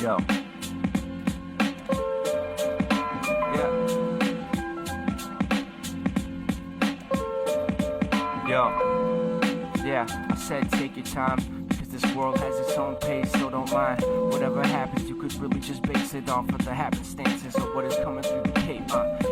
Yo. Yeah, I said take your time, because this world has its own pace, so don't mind. Whatever happens, you could really just base it off of the happenstances of what is coming through the Cape.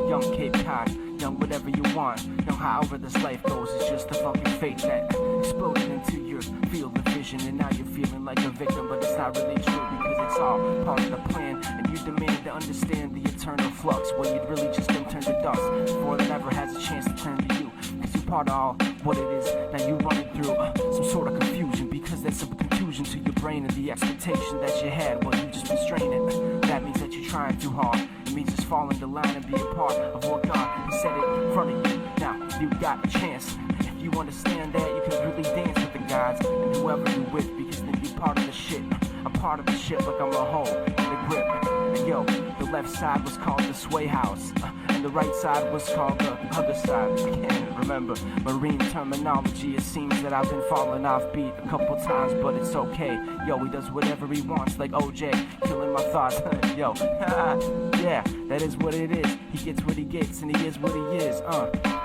Young Cape Cod, young whatever you want. Young however this life goes, it's just a fucking fate that exploded into your field of vision. And now you're feeling like a victim, but it's not really true, because it's all part of the plan. And you demand to understand the eternal flux, well you'd really just turn to dust before it ever has a chance to turn to you. Cause you're part of all what it is. Now you running through some sort of confusion, because there's some confusion to your brain and the expectation that you had. Well, you just been straining. That means that you're trying too hard. It means just falling the line and being part of what God has set it in front of you. Now you got a chance. If you understand that, you can really dance with the gods and whoever you're with, because then you're part of the shit. I'm part of the shit like I'm a hole in the grip. And yo, the left side was called the sway house, and the right side was called the other side. I can't remember marine terminology. It seems that I've been falling off beat a couple times, but it's okay. Yo, he does whatever he wants, like OJ, killing my thoughts. Yo, yeah, that is what it is. He gets what he gets, and he is what he is.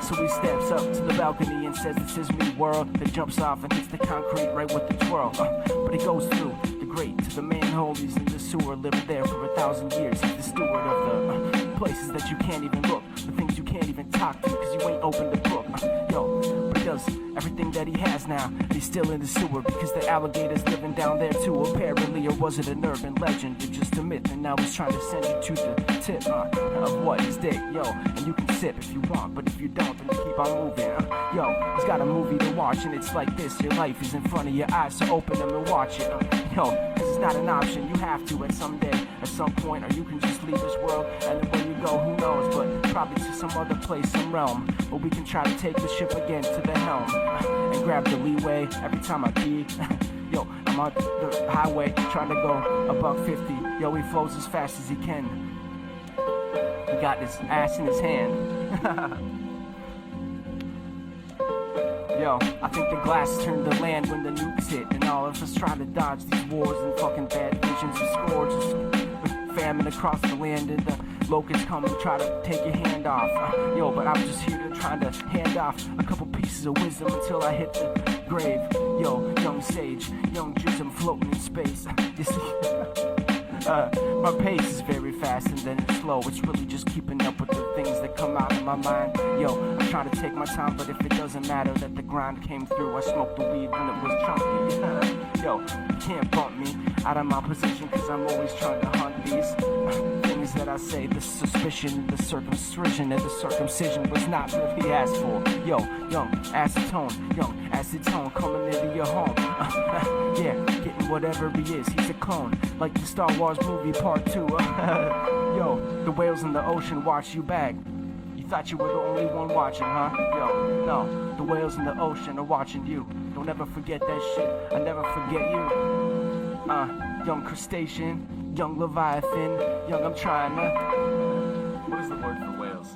So he steps up to the balcony and says, "This is me, world." Then jumps off and hits the concrete right with the twirl. But he goes through the grate to the manhole. He's in the sewer, living there for 1,000 years. He's the steward of the places that you can't even look, the things you can't even talk to, because you ain't opened the book. Yo, but he does everything that he has now. He's still in the sewer because the alligator's living down there too, apparently. Or was it an urban legend or just a myth? And now he's trying to send you to the tip of what is dick. Yo, and you can sip if you want, but if you don't, then you keep on moving. Yo, he's got a movie to watch, and it's like this. Your life is in front of your eyes, so open them and watch it. Yo, this is not an option. You have to at some day, at some point, or you can just leave this world, and then when you go, who knows, but probably to some other place, some realm. But we can try to take the ship again to the helm, and grab the leeway every time I pee. Yo, I'm on the highway, trying to go above 50. Yo, he flows as fast as he can. He got his ass in his hand. Yo, I think the glass turned to land when the nukes hit, and all of us try to dodge these wars and fucking bad visions and scourges with famine across the land, and the locusts come and try to take your hand off. Yo, but I'm just here to try to hand off a couple pieces of wisdom until I hit the grave. Yo, young sage, young jism floating in space. You see, my pace is very fast and then it's slow. It's really just keeping up with the things that come out of my mind. Yo, I'm trying to take my time, but if it doesn't matter that the grind came through, I smoked the weed when it was chunky. Yo, you can't bump me out of my position, cause I'm always trying to hunt these things that I say. The suspicion, the circumcision, and the circumcision was not really asked for. Yo, young acetone, young acetone coming into your home. Yeah, getting whatever he is, he's a clone, like the Star Wars movie Part 2. Yo, the whales in the ocean watch you back. You thought you were the only one watching, huh? Yo, no, the whales in the ocean are watching you. Don't ever forget that shit, I never forget you. Young crustacean, young leviathan, young I'm trying to... What is the word for whales?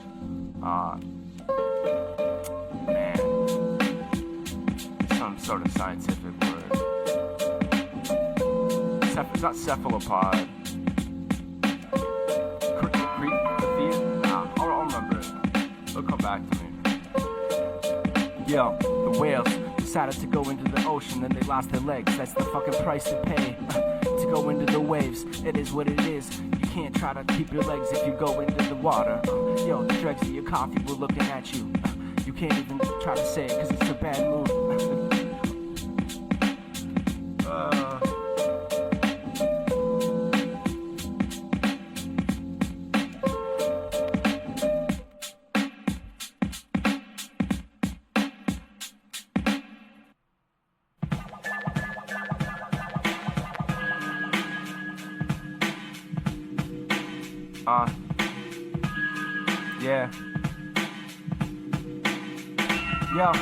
Man, some sort of scientific word. It's not cephalopod. I'll remember it. It'll come back to me. Yo, the whales decided to go into the ocean, then they lost their legs. That's the fucking price to pay to go into the waves. It is what it is. You can't try to keep your legs if you go into the water. Yo, the dregs of your coffee were looking at you. You can't even try to say it because it's a bad move. Yeah. Yo,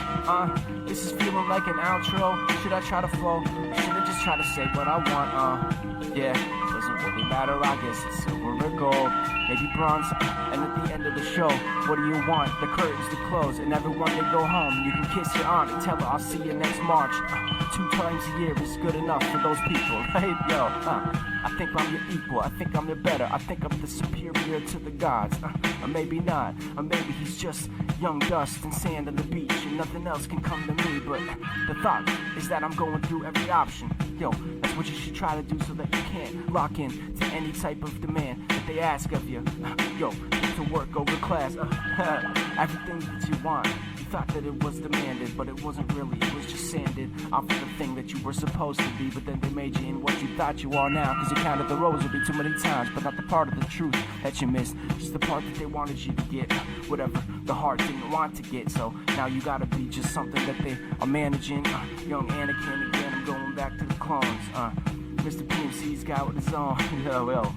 this is feeling like an outro. Should I try to flow? Should I just try to say what I want? Yeah, doesn't really matter, I guess it's silver or gold, maybe bronze. And at the end of the show, what do you want? The curtains to close and everyone to go home. You can kiss your aunt and tell her I'll see you next March. 2 times a year is good enough for those people, right? Yo, I think I'm your equal, I think I'm your better, I think I'm the superior to the gods. Or maybe not, or maybe he's just young dust and sand on the beach and nothing else can come to me. But the thought is that I'm going through every option. Yo, that's what you should try to do so that you can't lock in to any type of demand that they ask of you. Yo, to work over class, everything that you want. You thought that it was demanded, but it wasn't really, it was just sanded off of the thing that you were supposed to be. But then they made you in what you thought you are now, cause you counted the rosary too many times, but not the part of the truth that you missed, just the part that they wanted you to get, whatever the heart didn't want to get. So now you gotta be just something that they are managing. Young Anakin again, I'm going back to the clones. Mr. PMC's got with his own. Yo.